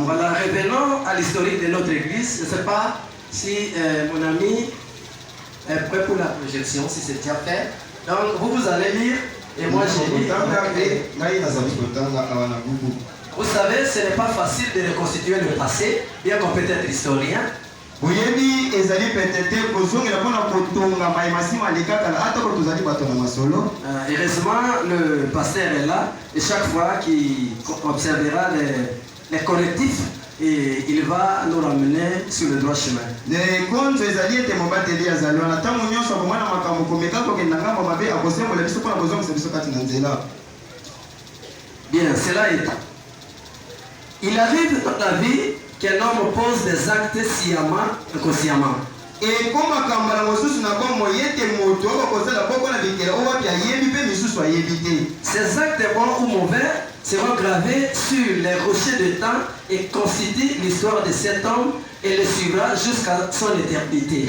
Voilà, revenons à l'historique de notre église. Je ne sais pas si mon ami est prêt pour la projection, si c'est déjà fait. Donc vous allez lire et moi j'ai lu. Vous savez, ce n'est pas facile de reconstituer le passé, bien qu'on peut être historien. Heureusement, le pasteur est là et chaque fois qu'il observera les correctifs, et il va nous ramener sur le droit chemin. Bien, cela est. Il arrive dans la vie qu'un homme pose des actes sciemment, inconsciemment. Et comme ces actes bons ou mauvais seront gravés sur les rochers de temps et constituent l'histoire de cet homme et le suivra jusqu'à son éternité.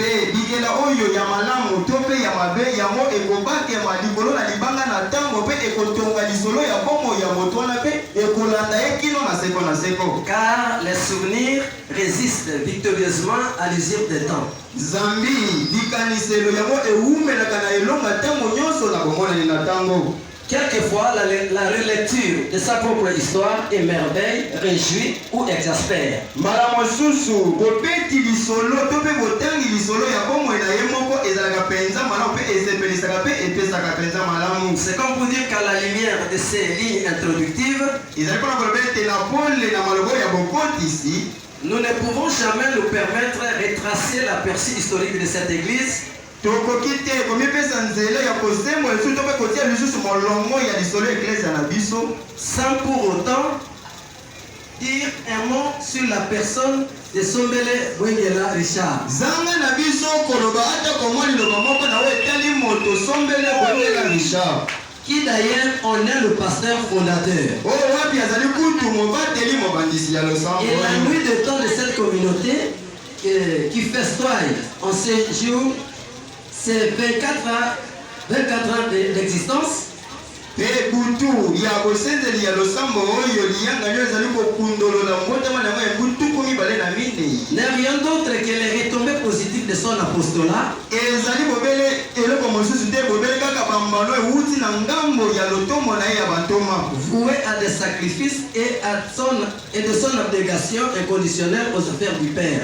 Car les souvenirs résistent victorieusement à l'usure des temps. Quelquefois, la relecture de sa propre histoire émerveille, réjouit ou exaspère. C'est comme pour dire qu'à la lumière de ces lignes introductives, nous ne pouvons jamais nous permettre de retracer l'aperçu historique de cette église sans pour autant dire un mot sur la personne de Sombele Bwengela Richard. Qui d'ailleurs en est le pasteur fondateur. Et la nuit de temps de cette communauté qui festoie en ces jours, c'est 24 ans d'existence. N'est rien d'autre que les retombées positives de son apostolat. Voué à des sacrifices et de son abnégation inconditionnelle aux affaires du Père.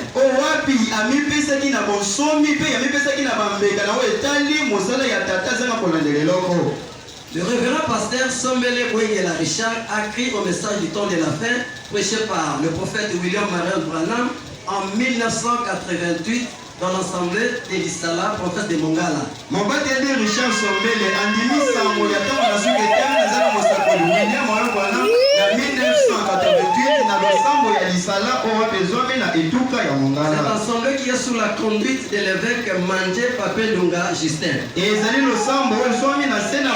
Le révérend pasteur Sombele Bwengela Richard a écrit au message du temps de la fin, prêché par le prophète William Marion Branham en 1988 dans l'assemblée de l'Isala, prophète de Mongala. Mon père Richard Sombele andimi sango ya tango na suke tanga zala mosakoli William Marion Branham en 1988 dans l'assemblée de l'Isala au Wapezome na etuka ya Mongala. Cette assemblée qui est sous la conduite de l'évêque Manje Pape Lunga Justin. Et zali l'assemblée Wapezome na sena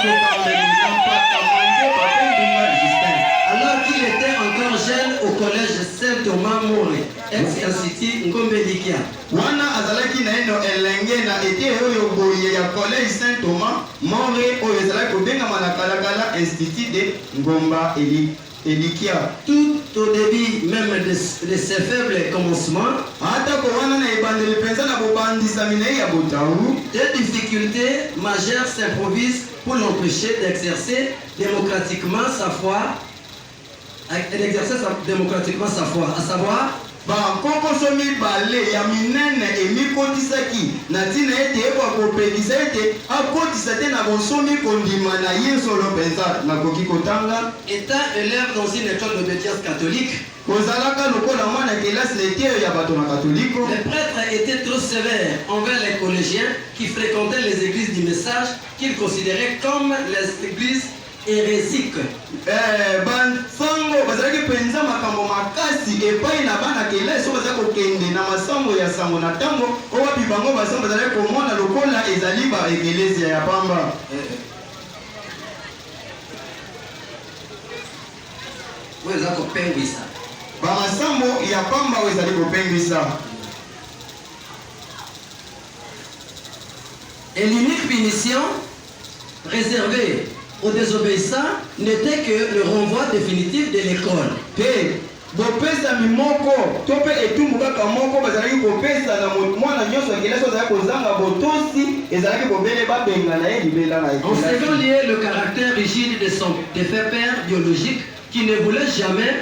alors qu'il était encore jeune au collège Saint-Thomas More, ex-institut Ngombe-Likia. Wana azalaki na eno elenge na ete oyo boye ya collège Saint-Thomas More oyo ezalaki kobengama na kalakala institut de Ngomba Elikia. Tout au début même de ses faibles commencements, des difficultés majeures s'improvisent pour l'empêcher d'exercer démocratiquement sa foi, à savoir étant élève dans une école d'obédience catholique, les prêtres étaient trop sévères envers les collégiens qui fréquentaient les églises du message qu'ils considéraient comme les églises hérésiques. Et l'unique punition réservé aux désobéissants n'était que le renvoi définitif de l'école. bopesa mimoko to pe etumbu kaka moko bazalaki kopesa na mwana nyonso akelasi ozalaki kozanga botosi ezalaki kobele babengana ye libela na En second lieu, le caractère rigide de son défunt père biologique qui ne voulait jamais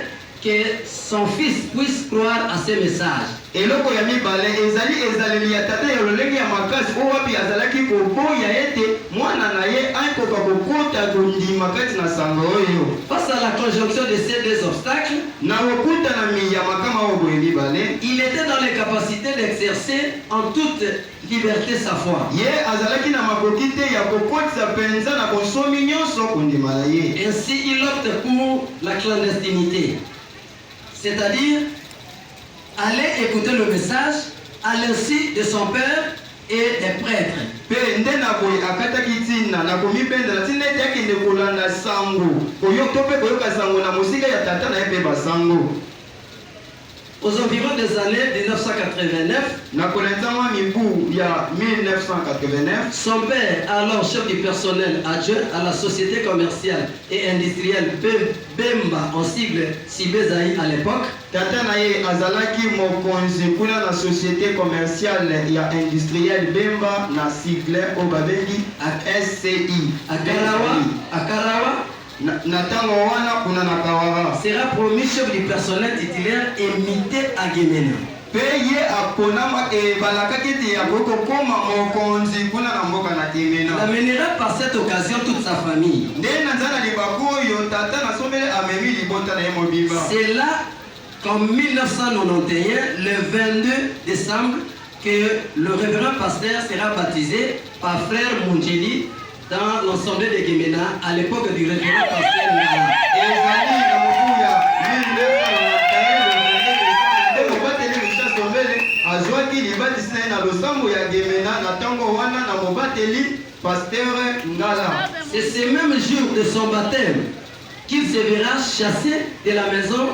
que son fils puisse croire à ces messages. eloko ya mibale ezaleli ya tata ya lolenge ya makasi oyo wapi azalaki koboya ete mwana na ye akoka kokota kondima kati na sango oyo. Face à la conjonction de ces deux obstacles, na kokutana ya makama oyo boye mibale, il était dans les capacités d'exercer en toute liberté sa foi. ye azalaki na makoki te ya kokotisa penza na bonsomi nyonso kondima na ye. Ainsi, il opte pour la clandestinité, c'est-à-dire aller écouter le message à l'insu de son père et des prêtres. Pe nde na boye akataki ntina na komibendela ntina ete akende kolanda sango oyo to mpe koyoka sango na mosika ya tata na ye mpe basango. Aux environs des années 1989, son père, alors chef du personnel adjoint à la société commerciale et industrielle Bemba, en sigle Sibezaï à l'époque, tata na ye azalaki mokonzi kuna na société commerciale et industrielle Bemba na sigle oyo babengi SCI à Karawa, Natango wana kuna na Kawara sera promu chef du personnel titulaire et mité à Guémena. Peye aponama balakaki te ya kokoma mokonzi kuna na mboka na Guémena. Il amènera par cette occasion toute sa famille. Nde nanzana libako yo tata na sombele amemi libota na ye mobimba. C'est là qu'en 1991, le 22 décembre, que le révérend pasteur sera baptisé par frère Mungeli dans l'ensemble de Guémena à l'époque du révérend pasteur Ngala. Ezali na mobuya 1991 azwaki libatisi na ye na losambo ya Guémena na ntango wana na mobateli pasteur Ngala. C'est ce même jour de son baptême qu'il se verra chassé de la maison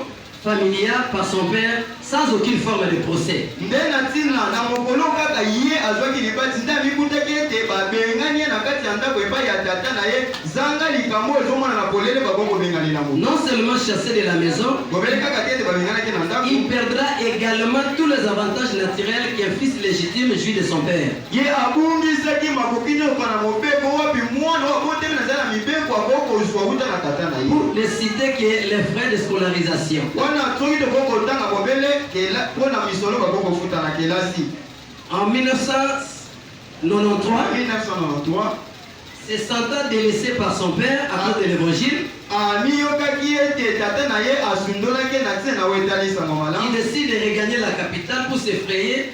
familiale par son père sans aucune forme de procès. Nde na ntina na mokolo kaka ye azwaki libatisi nde amikutaki ete babengani ye na kati ya ndako epai ya tata na ye zanga likambo ezomona na polele bakokobengani na moto. Non seulement chassé de la maison, gobele kaka te ete babenganaki na ndako, il perdra également tous les avantages naturels qu'un fils légitime jouit de son père. ye abungisaki makoki nyonso na mobeko wapi mwana obotemi na zala mibeko akokozwa wuta na tata na ye. Pour ne citer que les frais de scolarisation. wana soki tokokotanga bobele mpona misolo bakokofuta na kelasi. En 1993, se sentant délaissé par son père à cause de l'évangile, amiyokaki ete tata na ye asundolaki na ntina na wetalisanga malamu, il décide de regagner la capitale pour s'effrayer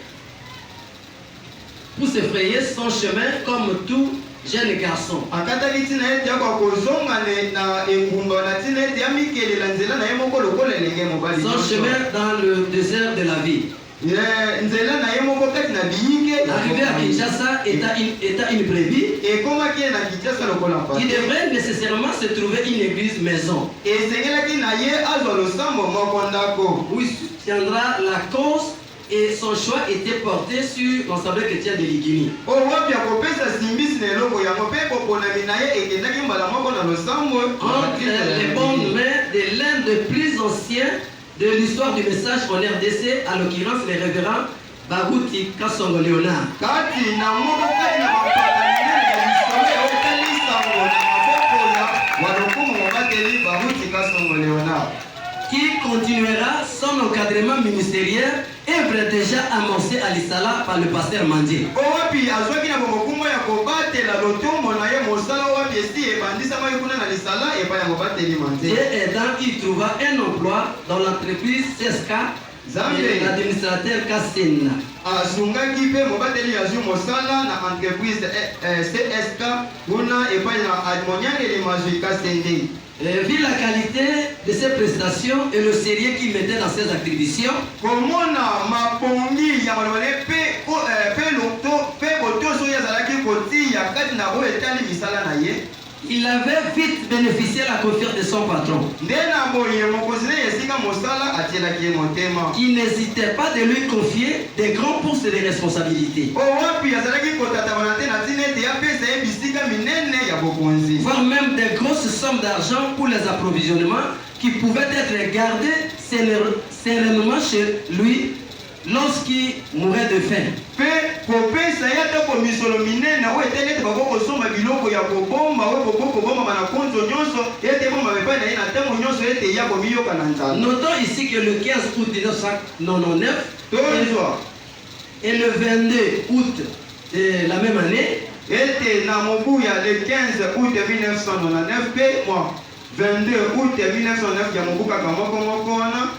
son chemin comme tout jeune garçon. akataki ntina ete akwa kozonga na engumba na ntina ete amikelela nzela na ye moko lokola elenge mobali. Son chemin dans le désert de la vie. nzela na ye moko kati na biyike. Arrivé à Kinshasa, étant une brebis, ekomaki ye na Kinshasa lokola mpasi. il devrait nécessairement se trouver une église maison esengelaki na ye azwa losambo moko ndako où il soutiendra la cause, et son choix était porté sur l'ensemble chrétien de Ligini. oyo wapi akopesa simbisi na eloko yango mpe koponami na ye ekendaki mbala moko na losambo Entre les bonnes mains de l'un des plus anciens de l'histoire du message en RDC, à l'occurrence le révérend Baruti Kasongo Léonard. kati na moko kati na mapaka minene ya lisolo eokali sango na maboko ya walokumu mobateli Baruti Kasongo Léonard, qui continuera son encadrement ministériel, œuvre déjà amorcée à l'Isala par le pasteur Mandie. oyo wapi azwaki na bomokumbo ya kobatela lotombo na ye mosala wapi esi ebandisamaki kuna na lisala epai ya mobateli manze. Dieu aidant, il trouva un emploi dans l'entreprise CSK et l'administrateur Kassena. asungaki mpe mobateli azwi mosala na entreprise CSK kuna epai na monyangeli mazwi Kasende. Vu la qualité de ses prestations et le sérieux qu'il mettait dans ses attributions, komona mapongi ya malobane pe botoso oyo azalaki kotia kati na oyo etali misala na ye, il avait vite bénéficié de la confiance de son patron, nde na boye mokonzi na ye esika mosala atielaki ye motema, qui n'hésitait pas de lui confier des grands postes de responsabilité. oyo wapi azalaki kotatabana te na ntina ete apesa ye bisika minene ya bokonzi. mokonzi. Voire même des grosses sommes d'argent pour les approvisionnements qui pouvaient être gardés sereinement chez lui lorsqu'il mourait de faim. Pe kopesa ya ta ko misolo minene o etele te bako kosomba biloko ya kobomba o kobomba mana konzo nyonso ete bomba bepa na ina temo nyonso ete ya komiyoka na nzala. Notons ici que le 15 août 1999 et le 22 août de la même année, ete na mobuya le 15 août 1999 pe moi 22 août 1909 ya mobuka kamoko wana.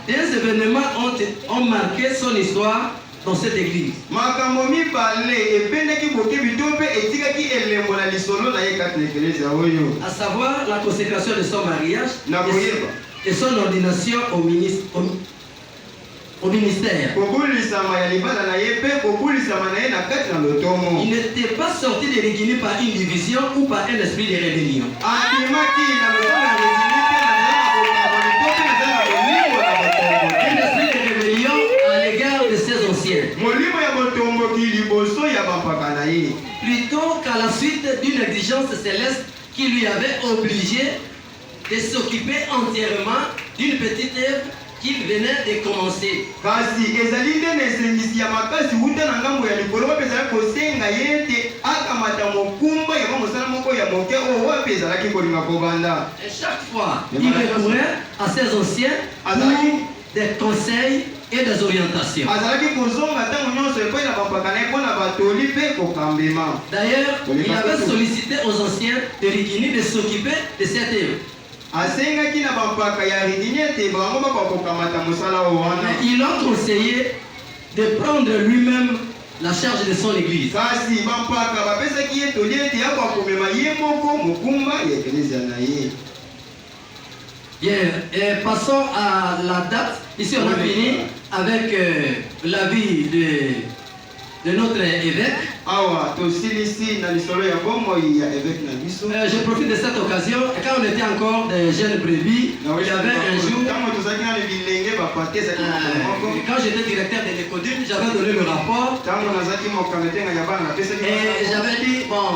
Des événements ont marqué son histoire dans cette église. À savoir la consécration de son mariage et son ordination au ministère. Il n'était pas sorti de l'église par une division ou par un esprit de rébellion. Plutôt qu'à la suite d'une exigence céleste qui lui avait obligé de s'occuper entièrement d'une petite œuvre qu'il venait de commencer. Et chaque fois, il recourait à ses anciens pour des conseils et des orientations. D'ailleurs, il avait sollicité aux anciens de Rigini de s'occuper de cette œuvre. Ils l'ont conseillé de prendre lui-même la charge de son église. Bien, et passons à la date. Ici, on a fini avec l'avis de notre évêque. Je profite de cette occasion. Quand on était encore des jeunes brebis, il y avait un jour, quand j'étais directeur de l'écodune, j'avais donné le rapport. Et j'avais dit, bon,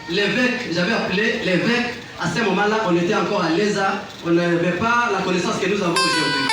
l'évêque, j'avais appelé l'évêque. À ce moment-là, on était encore à l'ESA. On n'avait pas la connaissance que nous avons aujourd'hui.